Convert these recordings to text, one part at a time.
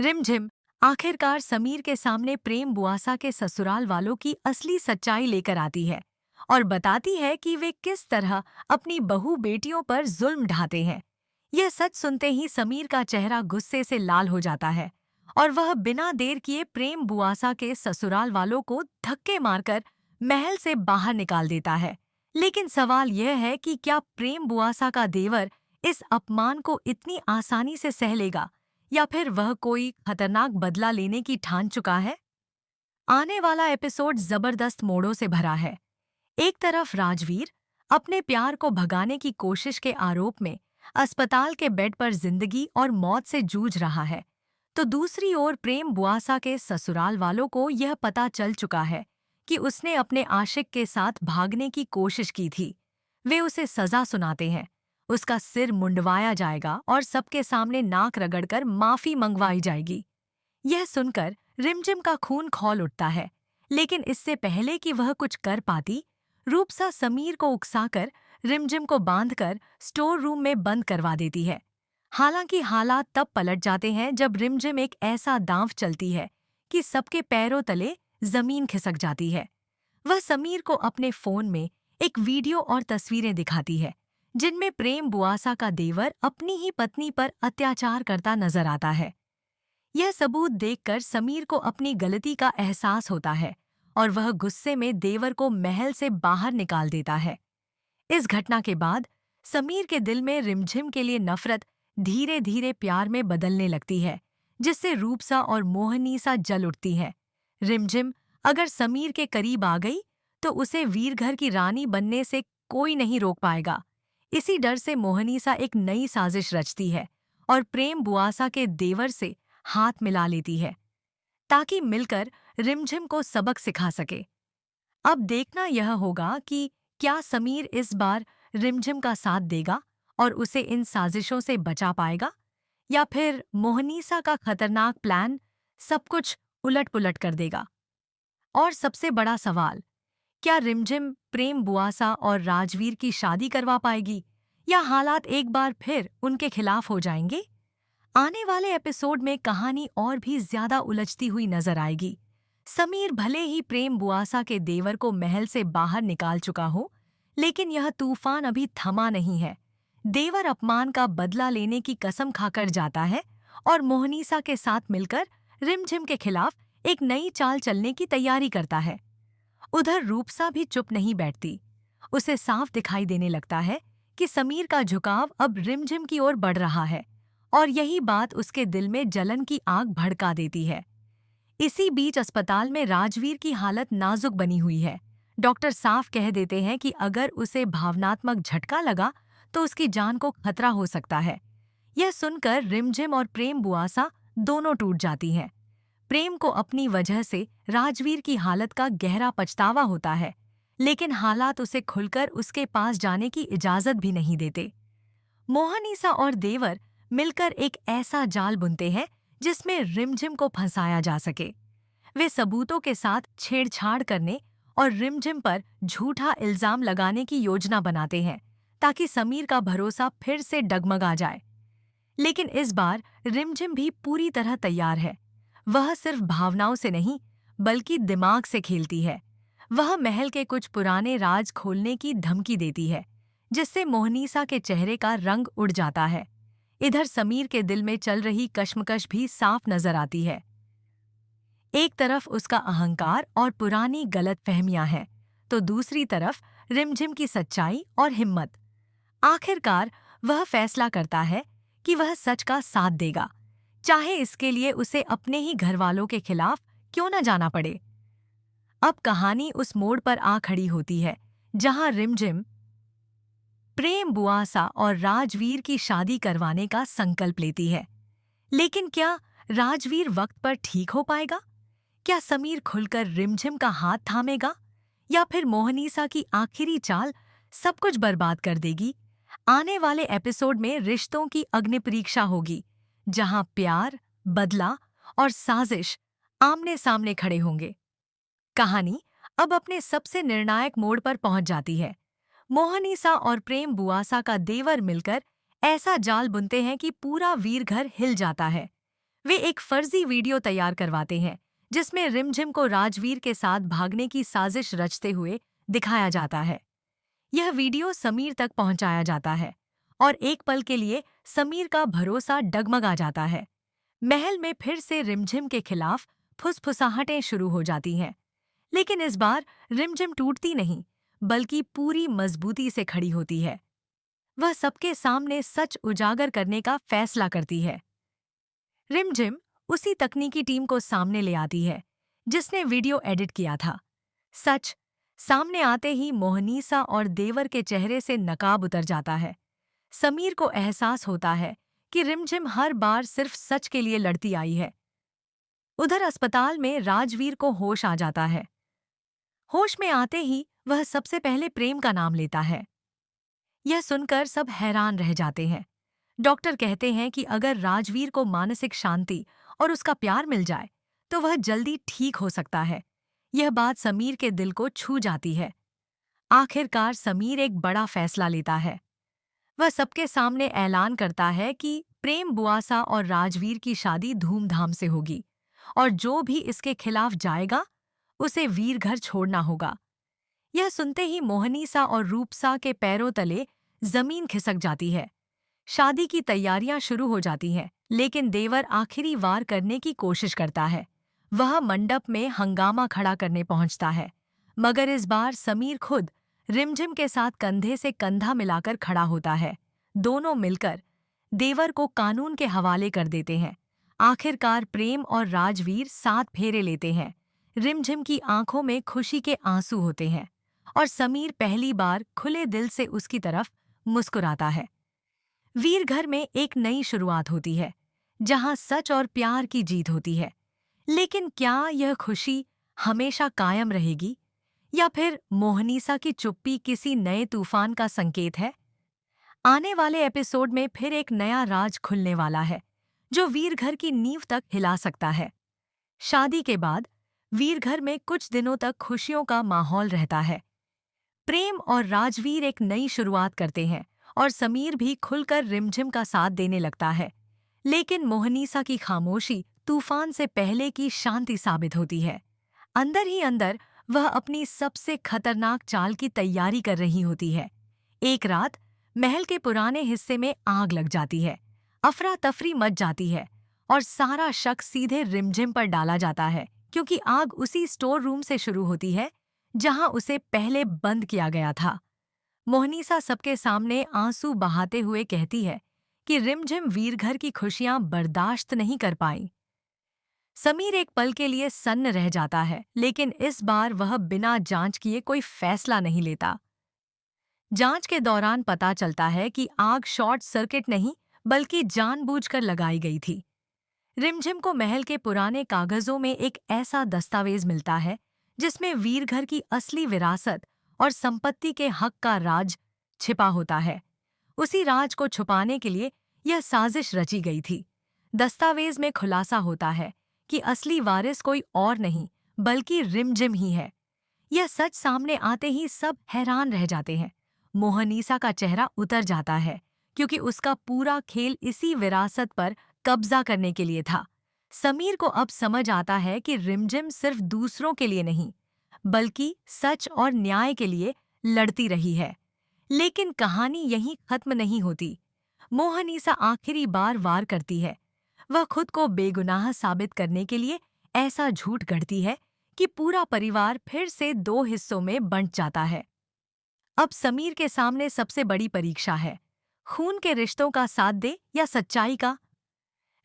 रिमझिम आखिरकार समीर के सामने प्रेम बुआसा के ससुराल वालों की असली सच्चाई लेकर आती है और बताती है कि वे किस तरह अपनी बहू बेटियों पर जुल्म ढाते हैं। यह सच सुनते ही समीर का चेहरा गुस्से से लाल हो जाता है और वह बिना देर किए प्रेम बुआसा के ससुराल वालों को धक्के मारकर महल से बाहर निकाल देता है। लेकिन सवाल यह है कि क्या प्रेम बुआसा का देवर इस अपमान को इतनी आसानी से सह लेगा या फिर वह कोई खतरनाक बदला लेने की ठान चुका है। आने वाला एपिसोड जबरदस्त मोड़ों से भरा है। एक तरफ राजवीर अपने प्यार को भगाने की कोशिश के आरोप में अस्पताल के बेड पर जिंदगी और मौत से जूझ रहा है, तो दूसरी ओर प्रेम बुआसा के ससुराल वालों को यह पता चल चुका है कि उसने अपने आशिक के साथ भागने की कोशिश की थी। वे उसे सजा सुनाते हैं, उसका सिर मुंडवाया जाएगा और सबके सामने नाक रगड़कर माफी मंगवाई जाएगी। यह सुनकर रिमझिम का खून खौल उठता है, लेकिन इससे पहले कि वह कुछ कर पाती, रूपसा समीर को उकसाकर रिमझिम को बांधकर स्टोर रूम में बंद करवा देती है। हालांकि हालात तब पलट जाते हैं जब रिमझिम एक ऐसा दांव चलती है कि सबके पैरों तले जमीन खिसक जाती है। वह समीर को अपने फोन में एक वीडियो और तस्वीरें दिखाती है जिनमें प्रेम बुआसा का देवर अपनी ही पत्नी पर अत्याचार करता नजर आता है। यह सबूत देखकर समीर को अपनी गलती का एहसास होता है और वह गुस्से में देवर को महल से बाहर निकाल देता है। इस घटना के बाद समीर के दिल में रिमझिम के लिए नफरत धीरे धीरे प्यार में बदलने लगती है, जिससे रूपसा और मोहनीसा जल उठती है। रिमझिम अगर समीर के करीब आ गई तो उसे वीरघर की रानी बनने से कोई नहीं रोक पाएगा। इसी डर से मोहनीसा एक नई साजिश रचती है और प्रेम बुआसा के देवर से हाथ मिला लेती है ताकि मिलकर रिमझिम को सबक सिखा सके। अब देखना यह होगा कि क्या समीर इस बार रिमझिम का साथ देगा और उसे इन साजिशों से बचा पाएगा, या फिर मोहनीसा का खतरनाक प्लान सब कुछ उलट-पुलट कर देगा। और सबसे बड़ा सवाल, क्या रिमझिम प्रेम बुआसा और राजवीर की शादी करवा पाएगी या हालात एक बार फिर उनके खिलाफ हो जाएंगे? आने वाले एपिसोड में कहानी और भी ज्यादा उलझती हुई नजर आएगी। समीर भले ही प्रेम बुआसा के देवर को महल से बाहर निकाल चुका हो, लेकिन यह तूफान अभी थमा नहीं है। देवर अपमान का बदला लेने की कसम खाकर जाता है और मोहनीसा के साथ मिलकर रिमझिम के खिलाफ एक नई चाल चलने की तैयारी करता है। उधर रूपसा भी चुप नहीं बैठती। उसे साफ दिखाई देने लगता है कि समीर का झुकाव अब रिमझिम की ओर बढ़ रहा है और यही बात उसके दिल में जलन की आग भड़का देती है। इसी बीच अस्पताल में राजवीर की हालत नाजुक बनी हुई है। डॉक्टर साफ कह देते हैं कि अगर उसे भावनात्मक झटका लगा तो उसकी जान को खतरा हो सकता है। यह सुनकर रिमझिम और प्रेम बुआसा दोनों टूट जाती हैं। प्रेम को अपनी वजह से राजवीर की हालत का गहरा पछतावा होता है, लेकिन हालात उसे खुलकर उसके पास जाने की इजाजत भी नहीं देते। मोहनीसा और देवर मिलकर एक ऐसा जाल बुनते हैं जिसमें रिमझिम को फंसाया जा सके। वे सबूतों के साथ छेड़छाड़ करने और रिमझिम पर झूठा इल्जाम लगाने की योजना बनाते हैं ताकि समीर का भरोसा फिर से डगमगा जाए। लेकिन इस बार रिमझिम भी पूरी तरह तैयार है। वह सिर्फ भावनाओं से नहीं बल्कि दिमाग से खेलती है। वह महल के कुछ पुराने राज खोलने की धमकी देती है, जिससे मोहनीसा के चेहरे का रंग उड़ जाता है। इधर समीर के दिल में चल रही कश्मकश भी साफ नजर आती है। एक तरफ उसका अहंकार और पुरानी गलतफहमियां हैं, तो दूसरी तरफ रिमझिम की सच्चाई और हिम्मत। आखिरकार वह फैसला करता है कि वह सच का साथ देगा, चाहे इसके लिए उसे अपने ही घरवालों के खिलाफ क्यों न जाना पड़े। अब कहानी उस मोड़ पर आ खड़ी होती है जहां रिमझिम प्रेम बुआसा और राजवीर की शादी करवाने का संकल्प लेती है। लेकिन क्या राजवीर वक्त पर ठीक हो पाएगा? क्या समीर खुलकर रिमझिम का हाथ थामेगा या फिर मोहनीसा की आखिरी चाल सब कुछ बर्बाद कर देगी? आने वाले एपिसोड में रिश्तों की अग्निपरीक्षा होगी, जहां प्यार, बदला और साजिश आमने सामने खड़े होंगे। कहानी अब अपने सबसे निर्णायक मोड़ पर पहुंच जाती है। मोहनीसा और प्रेम बुआसा का देवर मिलकर ऐसा जाल बुनते हैं कि पूरा वीरघर हिल जाता है। वे एक फर्जी वीडियो तैयार करवाते हैं जिसमें रिमझिम को राजवीर के साथ भागने की साजिश रचते हुए दिखाया जाता है। यह वीडियो समीर तक पहुंचाया जाता है और एक पल के लिए समीर का भरोसा डगमगा जाता है। महल में फिर से रिमझिम के खिलाफ फुसफुसाहटें शुरू हो जाती हैं, लेकिन इस बार रिमझिम टूटती नहीं, बल्कि पूरी मजबूती से खड़ी होती है। वह सबके सामने सच उजागर करने का फैसला करती है। रिमझिम उसी तकनीकी टीम को सामने ले आती है जिसने वीडियो एडिट किया था। सच सामने आते ही मोहनीसा और देवर के चेहरे से नकाब उतर जाता है। समीर को एहसास होता है कि रिमझिम हर बार सिर्फ सच के लिए लड़ती आई है। उधर अस्पताल में राजवीर को होश आ जाता है। होश में आते ही वह सबसे पहले प्रेम का नाम लेता है। यह सुनकर सब हैरान रह जाते हैं। डॉक्टर कहते हैं कि अगर राजवीर को मानसिक शांति और उसका प्यार मिल जाए तो वह जल्दी ठीक हो सकता है। यह बात समीर के दिल को छू जाती है। आखिरकार समीर एक बड़ा फैसला लेता है। वह सबके सामने ऐलान करता है कि प्रेम बुआसा और राजवीर की शादी धूमधाम से होगी और जो भी इसके खिलाफ जाएगा उसे वीरघर छोड़ना होगा। यह सुनते ही मोहनीसा और रूपसा के पैरों तले जमीन खिसक जाती है। शादी की तैयारियां शुरू हो जाती हैं, लेकिन देवर आखिरी वार करने की कोशिश करता है। वह मंडप में हंगामा खड़ा करने पहुंचता है, मगर इस बार समीर खुद रिमझिम के साथ कंधे से कंधा मिलाकर खड़ा होता है। दोनों मिलकर देवर को कानून के हवाले कर देते हैं। आखिरकार प्रेम और राजवीर 7 फेरे लेते हैं। रिमझिम की आंखों में खुशी के आंसू होते हैं और समीर पहली बार खुले दिल से उसकी तरफ मुस्कुराता है। वीरघर में एक नई शुरुआत होती है, जहां सच और प्यार की जीत होती है। लेकिन क्या यह खुशी हमेशा कायम रहेगी, या फिर मोहनीसा की चुप्पी किसी नए तूफान का संकेत है? आने वाले एपिसोड में फिर एक नया राज खुलने वाला है, जो वीरघर की नींव तक हिला सकता है। शादी के बाद वीरघर में कुछ दिनों तक खुशियों का माहौल रहता है। प्रेम और राजवीर एक नई शुरुआत करते हैं और समीर भी खुलकर रिमझिम का साथ देने लगता है। लेकिन मोहनीसा की खामोशी तूफान से पहले की शांति साबित होती है। अंदर ही अंदर वह अपनी सबसे खतरनाक चाल की तैयारी कर रही होती है। एक रात महल के पुराने हिस्से में आग लग जाती है। अफरा तफरी मच जाती है और सारा शक सीधे रिमझिम पर डाला जाता है, क्योंकि आग उसी स्टोर रूम से शुरू होती है जहां उसे पहले बंद किया गया था। मोहनीसा सबके सामने आंसू बहाते हुए कहती है कि रिमझिम वीरघर की खुशियां बर्दाश्त नहीं कर पाई। समीर एक पल के लिए सन्न रह जाता है, लेकिन इस बार वह बिना जांच किए कोई फैसला नहीं लेता। जांच के दौरान पता चलता है कि आग शॉर्ट सर्किट नहीं, बल्कि जानबूझकर लगाई गई थी। रिमझिम को महल के पुराने कागजों में एक ऐसा दस्तावेज मिलता है जिसमें वीरघर की असली विरासत और संपत्ति के हक का राज छिपा होता है। उसी राज को छुपाने के लिए यह साजिश रची गई थी। दस्तावेज में खुलासा होता है कि असली वारिस कोई और नहीं, बल्कि रिमझिम ही है। यह सच सामने आते ही सब हैरान रह जाते हैं। मोहनीसा का चेहरा उतर जाता है, क्योंकि उसका पूरा खेल इसी विरासत पर कब्जा करने के लिए था। समीर को अब समझ आता है कि रिमझिम सिर्फ दूसरों के लिए नहीं, बल्कि सच और न्याय के लिए लड़ती रही है। लेकिन कहानी यहीं खत्म नहीं होती। मोहनीसा आखिरी बार वार करती है। वह खुद को बेगुनाह साबित करने के लिए ऐसा झूठ गढ़ती है कि पूरा परिवार फिर से 2 हिस्सों में बंट जाता है। अब समीर के सामने सबसे बड़ी परीक्षा है, खून के रिश्तों का साथ दे या सच्चाई का।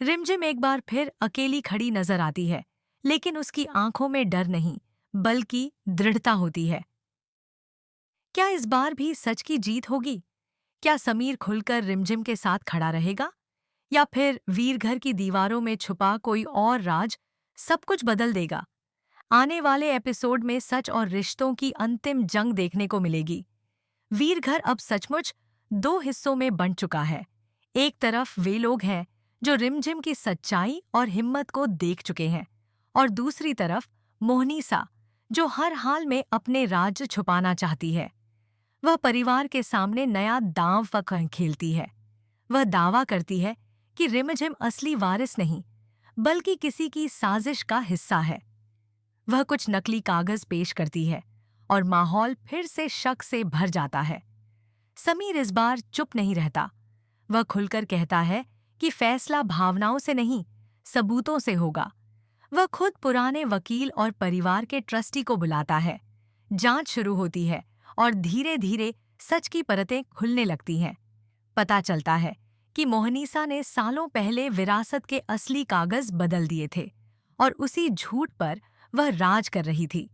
रिमझिम एक बार फिर अकेली खड़ी नजर आती है, लेकिन उसकी आंखों में डर नहीं, बल्कि दृढ़ता होती है। क्या इस बार भी सच की जीत होगी? क्या समीर खुलकर रिमझिम के साथ खड़ा रहेगा, या फिर वीरघर की दीवारों में छुपा कोई और राज सब कुछ बदल देगा? आने वाले एपिसोड में सच और रिश्तों की अंतिम जंग देखने को मिलेगी। वीरघर अब सचमुच 2 हिस्सों में बंट चुका है। एक तरफ वे लोग हैं जो रिमझिम की सच्चाई और हिम्मत को देख चुके हैं, और दूसरी तरफ मोहनीसा, जो हर हाल में अपने राज छुपाना चाहती है। वह परिवार के सामने नया दांव खेलती है। वह दावा करती है कि रिमझिम असली वारिस नहीं, बल्कि किसी की साजिश का हिस्सा है। वह कुछ नकली कागज पेश करती है और माहौल फिर से शक से भर जाता है। समीर इस बार चुप नहीं रहता। वह खुलकर कहता है कि फैसला भावनाओं से नहीं, सबूतों से होगा। वह खुद पुराने वकील और परिवार के ट्रस्टी को बुलाता है। जांच शुरू होती है और धीरे धीरे सच की परतें खुलने लगती हैं। पता चलता है कि मोहनीसा ने सालों पहले विरासत के असली कागज बदल दिए थे और उसी झूठ पर वह राज कर रही थी।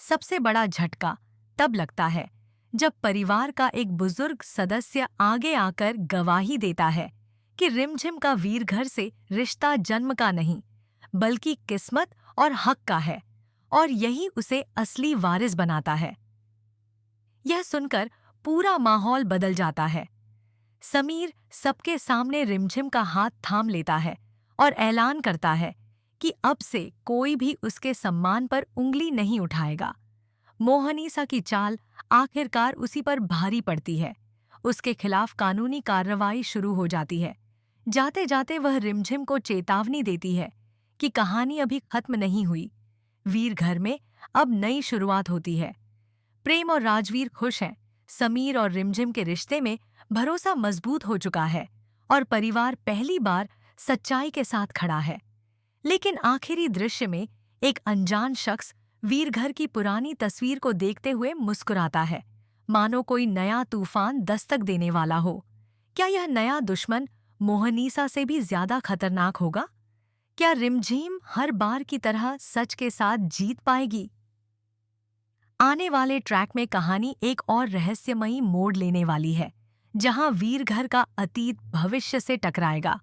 सबसे बड़ा झटका तब लगता है जब परिवार का एक बुजुर्ग सदस्य आगे आकर गवाही देता है कि रिमझिम का वीरघर से रिश्ता जन्म का नहीं, बल्कि किस्मत और हक का है, और यही उसे असली वारिस बनाता है। यह सुनकर पूरा माहौल बदल जाता है। समीर सबके सामने रिमझिम का हाथ थाम लेता है और ऐलान करता है कि अब से कोई भी उसके सम्मान पर उंगली नहीं उठाएगा। मोहनीसा की चाल आखिरकार उसी पर भारी पड़ती है। उसके खिलाफ कानूनी कार्रवाई शुरू हो जाती है। जाते जाते वह रिमझिम को चेतावनी देती है कि कहानी अभी खत्म नहीं हुई। वीर घर में अब नई शुरुआत होती है। प्रेम और राजवीर खुश हैं। समीर और रिमझिम के रिश्ते में भरोसा मजबूत हो चुका है और परिवार पहली बार सच्चाई के साथ खड़ा है। लेकिन आखिरी दृश्य में एक अनजान शख्स वीरघर की पुरानी तस्वीर को देखते हुए मुस्कुराता है, मानो कोई नया तूफान दस्तक देने वाला हो। क्या यह नया दुश्मन मोहनीसा से भी ज्यादा खतरनाक होगा? क्या रिमझिम हर बार की तरह सच के साथ जीत पाएगी? आने वाले ट्रैक में कहानी एक और रहस्यमयी मोड़ लेने वाली है, जहां वीरघर का अतीत भविष्य से टकराएगा